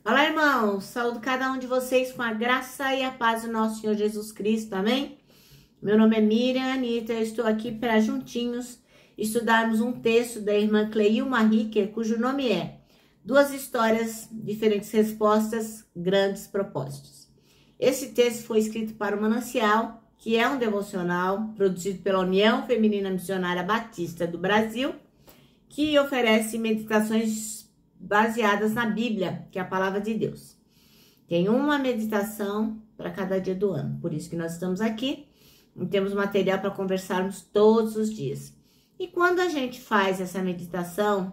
Olá, irmãos, saúdo cada um de vocês com a graça e a paz do nosso Senhor Jesus Cristo, amém? Meu nome é Miriam Anitta, eu estou aqui para juntinhos estudarmos um texto da irmã Cleilma Ricker, cujo nome é Duas Histórias, Diferentes Respostas, Grandes Propósitos. Esse texto foi escrito para o Manancial, que é um devocional produzido pela União Feminina Missionária Batista do Brasil, que oferece meditações baseadas na Bíblia, que é a palavra de Deus. Tem uma meditação para cada dia do ano, por isso que nós estamos aqui e temos material para conversarmos todos os dias. E quando a gente faz essa meditação,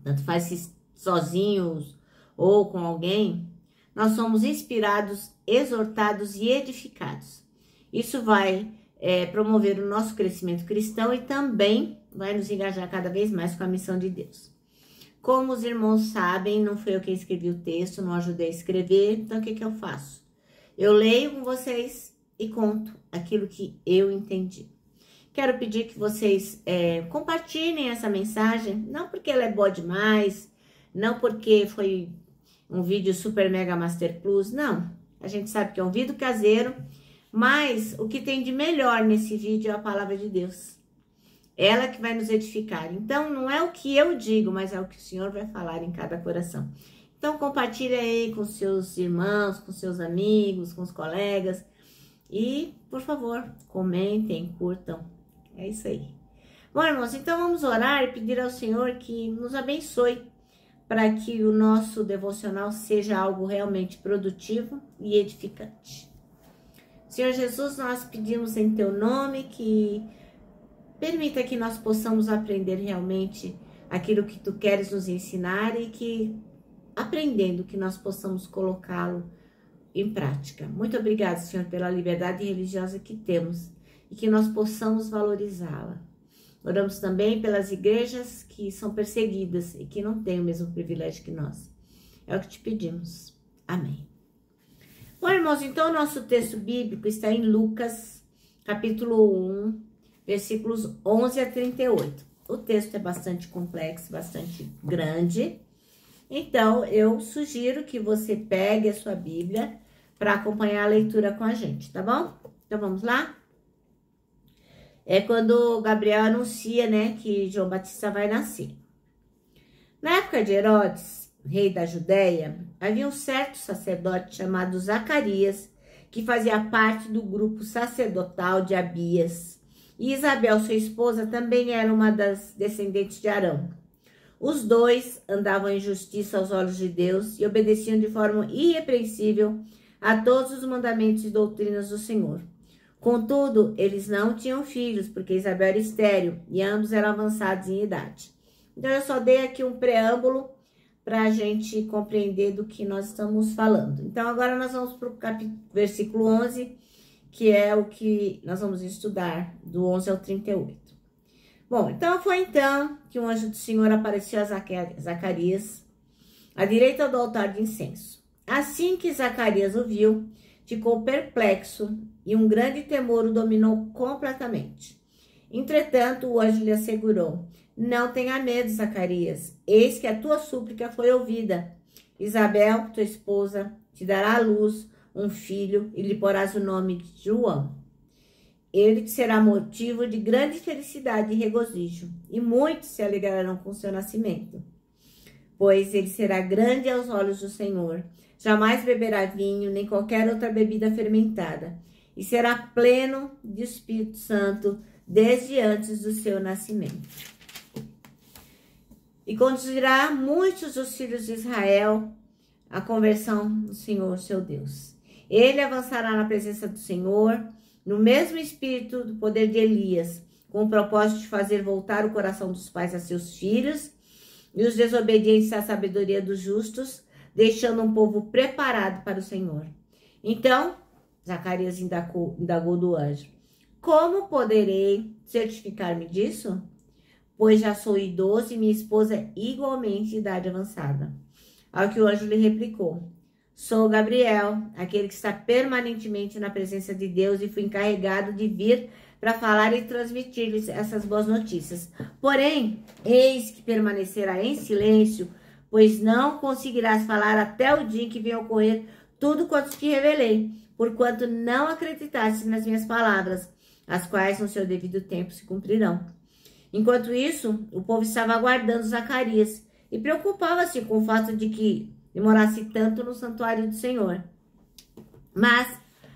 tanto faz sozinhos ou com alguém, nós somos inspirados, exortados e edificados. Isso vai promover o nosso crescimento cristão e também vai nos engajar cada vez mais com a missão de Deus. Como os irmãos sabem, não foi eu quem escrevi o texto, não ajudei a escrever, então o que eu faço? Eu leio com vocês e conto aquilo que eu entendi. Quero pedir que vocês compartilhem essa mensagem, não porque ela é boa demais, não porque foi um vídeo super mega master plus, não. A gente sabe que é um vídeo caseiro, mas o que tem de melhor nesse vídeo é a palavra de Deus. Ela que vai nos edificar. Então, não é o que eu digo, mas é o que o Senhor vai falar em cada coração. Então, compartilha aí com seus irmãos, com seus amigos, com os colegas. E, por favor, comentem, curtam. É isso aí. Bom, irmãos, então vamos orar e pedir ao Senhor que nos abençoe para que o nosso devocional seja algo realmente produtivo e edificante. Senhor Jesus, nós pedimos em Teu nome que permita que nós possamos aprender realmente aquilo que Tu queres nos ensinar e que, aprendendo, que nós possamos colocá-lo em prática. Muito obrigada, Senhor, pela liberdade religiosa que temos e que nós possamos valorizá-la. Oramos também pelas igrejas que são perseguidas e que não têm o mesmo privilégio que nós. É o que te pedimos. Amém. Bom, irmãos, então o nosso texto bíblico está em Lucas, capítulo 1, versículos 11 a 38. O texto é bastante complexo, bastante grande. Então, eu sugiro que você pegue a sua Bíblia para acompanhar a leitura com a gente, tá bom? Então, vamos lá? É quando Gabriel anuncia, né, que João Batista vai nascer. Na época de Herodes, rei da Judéia, havia um certo sacerdote chamado Zacarias, que fazia parte do grupo sacerdotal de Abias. E Isabel, sua esposa, também era uma das descendentes de Arão. Os dois andavam em justiça aos olhos de Deus e obedeciam de forma irrepreensível a todos os mandamentos e doutrinas do Senhor. Contudo, eles não tinham filhos, porque Isabel era estéril e ambos eram avançados em idade. Então, eu só dei aqui um preâmbulo para a gente compreender do que nós estamos falando. Então, agora nós vamos para o versículo 11, que é o que nós vamos estudar, do 11 ao 38. Bom, então foi então que um anjo do Senhor apareceu a Zacarias, à direita do altar de incenso. Assim que Zacarias o viu, ficou perplexo e um grande temor o dominou completamente. Entretanto, o anjo lhe assegurou: não tenha medo, Zacarias, eis que a tua súplica foi ouvida. Isabel, tua esposa, te dará à luz um filho e lhe porás o nome de João. Ele te será motivo de grande felicidade e regozijo, e muitos se alegrarão com seu nascimento. Pois ele será grande aos olhos do Senhor, jamais beberá vinho, nem qualquer outra bebida fermentada, e será pleno de Espírito Santo desde antes do seu nascimento. E conduzirá muitos dos filhos de Israel à conversão do Senhor, seu Deus. Ele avançará na presença do Senhor, no mesmo espírito do poder de Elias, com o propósito de fazer voltar o coração dos pais a seus filhos e os desobedientes à sabedoria dos justos, deixando um povo preparado para o Senhor. Então, Zacarias indagou do anjo: como poderei certificar-me disso? Pois já sou idoso e minha esposa é igualmente de idade avançada. Ao que o anjo lhe replicou: sou Gabriel, aquele que está permanentemente na presença de Deus e fui encarregado de vir para falar e transmitir-lhes essas boas notícias. Porém, eis que permanecerá em silêncio pois não conseguirás falar até o dia em que venha ocorrer tudo quanto te revelei, porquanto não acreditaste nas minhas palavras, as quais no seu devido tempo se cumprirão. Enquanto isso, o povo estava aguardando Zacarias e preocupava-se com o fato de que demorasse tanto no santuário do Senhor. Mas,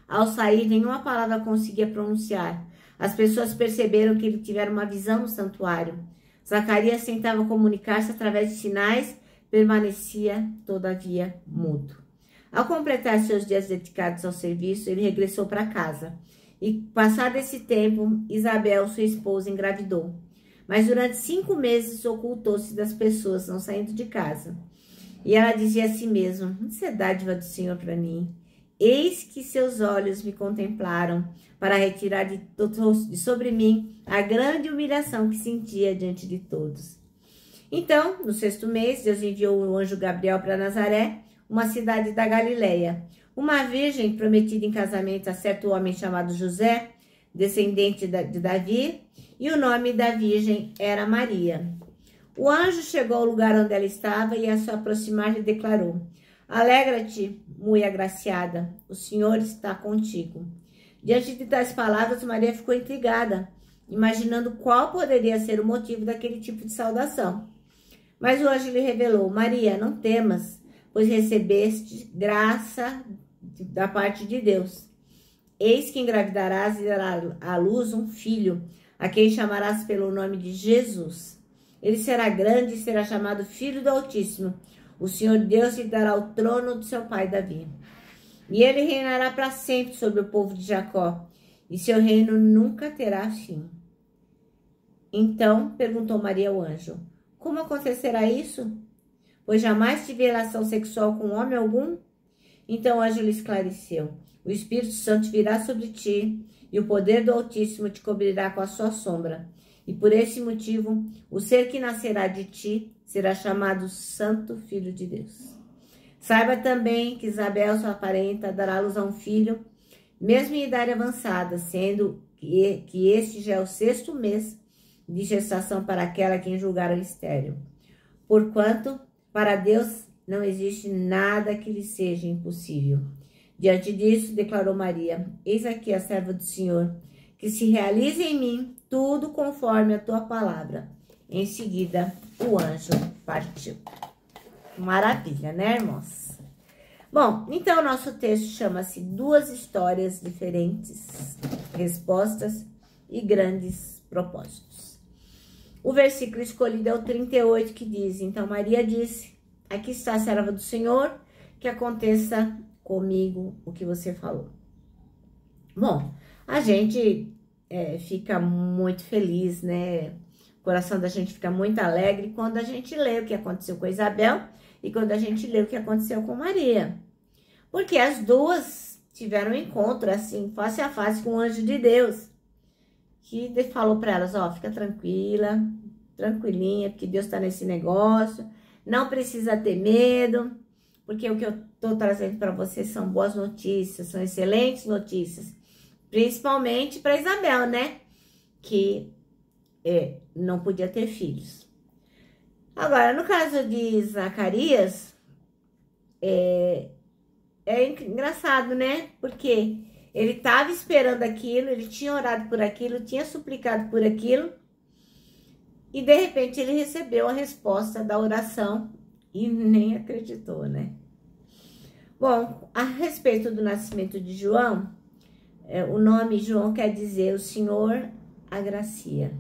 ao sair, nenhuma palavra conseguia pronunciar. As pessoas perceberam que ele tivera uma visão no santuário. Zacarias tentava comunicar-se através de sinais, permanecia, todavia, mudo. Ao completar seus dias dedicados ao serviço, ele regressou para casa. E, passado esse tempo, Isabel, sua esposa, engravidou. Mas durante 5 meses ocultou-se das pessoas, não saindo de casa. E ela dizia a si mesma: isso é dádiva do Senhor para mim. Eis que seus olhos me contemplaram para retirar de sobre mim a grande humilhação que sentia diante de todos. Então, no 6º mês, Deus enviou o anjo Gabriel para Nazaré, uma cidade da Galileia. Uma virgem prometida em casamento a certo homem chamado José, descendente de Davi, e o nome da virgem era Maria. O anjo chegou ao lugar onde ela estava e, ao se aproximar, lhe declarou: alegra-te, muito agraciada, o Senhor está contigo. Diante de tais palavras, Maria ficou intrigada, imaginando qual poderia ser o motivo daquele tipo de saudação. Mas o anjo lhe revelou: Maria, não temas, pois recebeste graça da parte de Deus. Eis que engravidarás e darás à luz um filho, a quem chamarás pelo nome de Jesus. Ele será grande e será chamado Filho do Altíssimo. O Senhor Deus lhe dará o trono de seu pai Davi. E ele reinará para sempre sobre o povo de Jacó, e seu reino nunca terá fim. Então perguntou Maria ao anjo: como acontecerá isso? Pois jamais tive relação sexual com homem algum. Então o anjo lhe esclareceu: o Espírito Santo virá sobre ti, e o poder do Altíssimo te cobrirá com a sua sombra. E por esse motivo, o ser que nascerá de ti será chamado Santo Filho de Deus. Saiba também que Isabel, sua parenta, dará à luz a um filho, mesmo em idade avançada, sendo que este já é o 6º mês de gestação para aquela quem julgaram estéril. Porquanto, para Deus não existe nada que lhe seja impossível. Diante disso, declarou Maria: eis aqui a serva do Senhor, que se realize em mim tudo conforme a tua palavra. Em seguida, o anjo partiu. Maravilha, né, irmãos? Bom, então o nosso texto chama-se Duas Histórias Diferentes, Respostas e Grandes Propósitos. O versículo escolhido é o 38, que diz: então Maria disse: aqui está a serva do Senhor, que aconteça comigo o que você falou. Bom, a gente fica muito feliz, né? O coração da gente fica muito alegre quando a gente lê o que aconteceu com Isabel e quando a gente lê o que aconteceu com Maria. Porque as duas tiveram um encontro, assim, face a face com o anjo de Deus, que falou para elas: ó, fica tranquila, tranquilinha, porque Deus está nesse negócio, não precisa ter medo, porque o que eu estou trazendo para vocês são boas notícias, são excelentes notícias. Principalmente para Isabel, né? Que não podia ter filhos. Agora, no caso de Zacarias, é engraçado, né? Porque ele estava esperando aquilo, ele tinha orado por aquilo, tinha suplicado por aquilo, e de repente ele recebeu a resposta da oração e nem acreditou, né? Bom, a respeito do nascimento de João, o nome João quer dizer o Senhor agracia.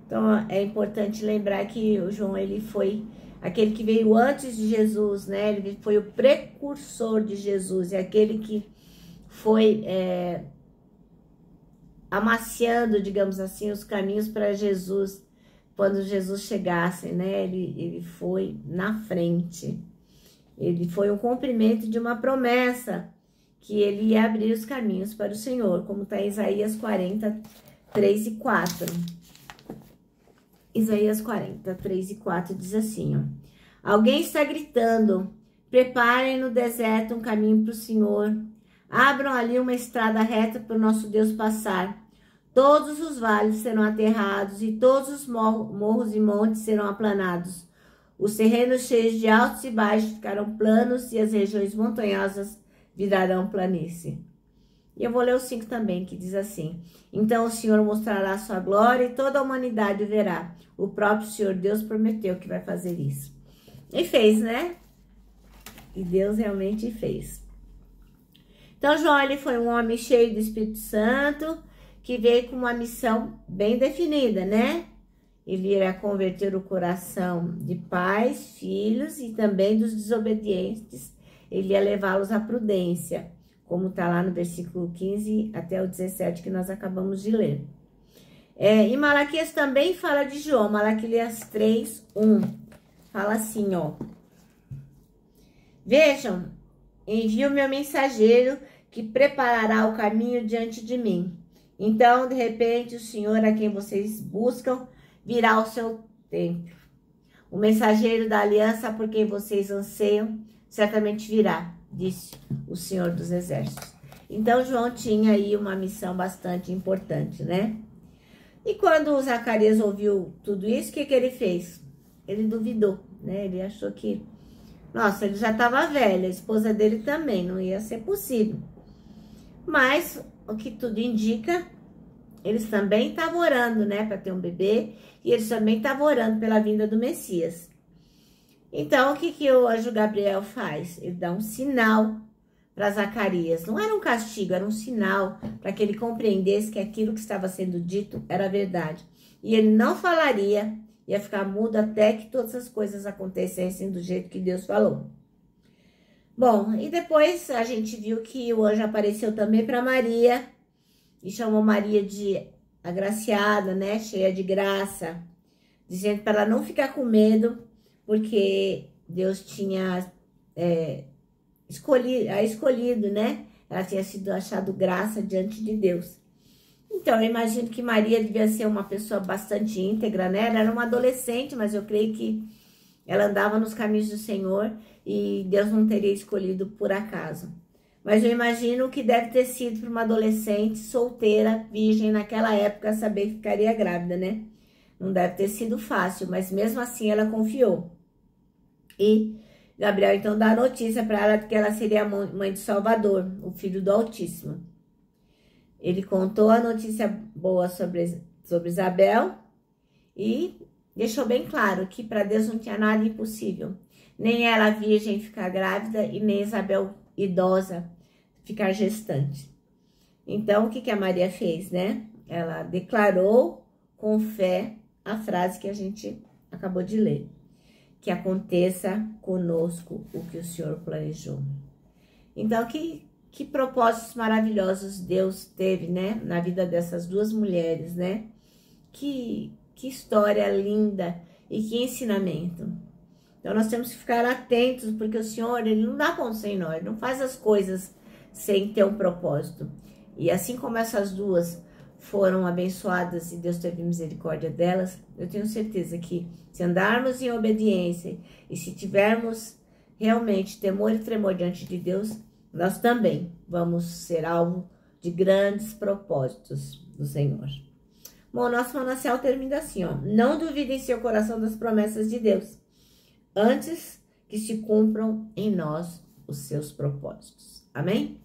Então, é importante lembrar que o João, ele foi aquele que veio antes de Jesus, né? Ele foi o precursor de Jesus, é aquele que foi amaciando, digamos assim, os caminhos para Jesus, quando Jesus chegasse, né? Ele foi na frente. Ele foi um cumprimento de uma promessa, que ele ia abrir os caminhos para o Senhor, como está em Isaías 40, 3 e 4. Isaías 40, 3 e 4 diz assim, ó: alguém está gritando: preparem no deserto um caminho para o Senhor, abram ali uma estrada reta para o nosso Deus passar. Todos os vales serão aterrados e todos os morros e montes serão aplanados. Os terrenos cheios de altos e baixos ficarão planos e as regiões montanhosas virarão planície. E eu vou ler o 5 também, que diz assim: então o Senhor mostrará a sua glória e toda a humanidade o verá. O próprio Senhor Deus prometeu que vai fazer isso. E fez, né? E Deus realmente fez. Então João, ele foi um homem cheio do Espírito Santo, que veio com uma missão bem definida, né? Ele iria converter o coração de pais, filhos e também dos desobedientes. Ele ia levá-los à prudência, como está lá no versículo 15 até o 17 que nós acabamos de ler. E Malaquias também fala de João, Malaquias 3, 1. Fala assim, ó. Vejam, envio meu mensageiro que preparará o caminho diante de mim. Então, de repente, o Senhor a quem vocês buscam virá ao seu templo. O mensageiro da aliança por quem vocês anseiam certamente virá, disse o Senhor dos Exércitos. Então, João tinha aí uma missão bastante importante, né? E quando o Zacarias ouviu tudo isso, o que ele fez? Ele duvidou, né? Ele achou que, nossa, ele já estava velho, a esposa dele também, não ia ser possível. Mas, o que tudo indica, eles também estavam orando, né, para ter um bebê, e eles também estavam orando pela vinda do Messias. Então, o que o anjo Gabriel faz? Ele dá um sinal para Zacarias. Não era um castigo, era um sinal para que ele compreendesse que aquilo que estava sendo dito era verdade. E ele não falaria, ia ficar mudo até que todas as coisas acontecessem do jeito que Deus falou. Bom, e depois a gente viu que o anjo apareceu também para Maria e chamou Maria de agraciada, né, cheia de graça, dizendo para ela não ficar com medo, porque Deus tinha escolhido, né? Ela tinha sido achado graça diante de Deus. Então, eu imagino que Maria devia ser uma pessoa bastante íntegra, né? Ela era uma adolescente, mas eu creio que ela andava nos caminhos do Senhor e Deus não teria escolhido por acaso. Mas eu imagino que deve ter sido para uma adolescente solteira, virgem naquela época, saber que ficaria grávida, né? Não deve ter sido fácil, mas mesmo assim ela confiou. E Gabriel então dá a notícia para ela de que ela seria a mãe de Salvador, o Filho do Altíssimo. Ele contou a notícia boa sobre Isabel e deixou bem claro que para Deus não tinha nada impossível. Nem ela virgem ficar grávida e nem Isabel idosa ficar gestante. Então, o que a Maria fez, né? Ela declarou com fé a frase que a gente acabou de ler. Que aconteça conosco o que o Senhor planejou. Então, que propósitos maravilhosos Deus teve, né? Na vida dessas duas mulheres, né? Que história linda e que ensinamento. Então, nós temos que ficar atentos, porque o Senhor, Ele não dá ponto sem nó, Ele não faz as coisas sem ter um propósito. E assim como essas duas foram abençoadas e Deus teve misericórdia delas, eu tenho certeza que se andarmos em obediência e se tivermos realmente temor e tremor diante de Deus, nós também vamos ser alvo de grandes propósitos do Senhor. Bom, nosso manancial termina assim, ó. Não duvide em seu coração das promessas de Deus, antes que se cumpram em nós os seus propósitos. Amém?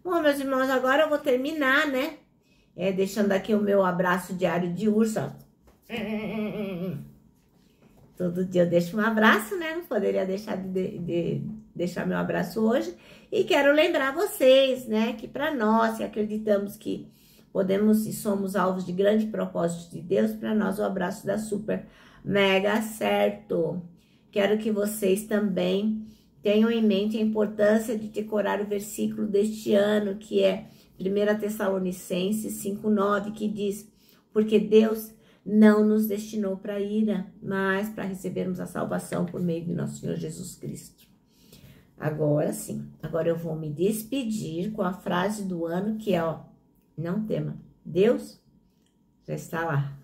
Bom, meus irmãos, agora eu vou terminar, né? Deixando aqui o meu abraço diário de urso, ó. Todo dia eu deixo um abraço, né? Não poderia deixar de deixar meu abraço hoje. E quero lembrar vocês, né? Que para nós, que acreditamos que podemos e somos alvos de grande propósito de Deus, para nós o abraço dá super mega certo. Quero que vocês também tenham em mente a importância de decorar o versículo deste ano, que é 1 Tessalonicenses 5:9, que diz: porque Deus não nos destinou para a ira, mas para recebermos a salvação por meio de nosso Senhor Jesus Cristo. Agora sim, agora eu vou me despedir com a frase do ano, que é, ó, não tema, Deus já está lá.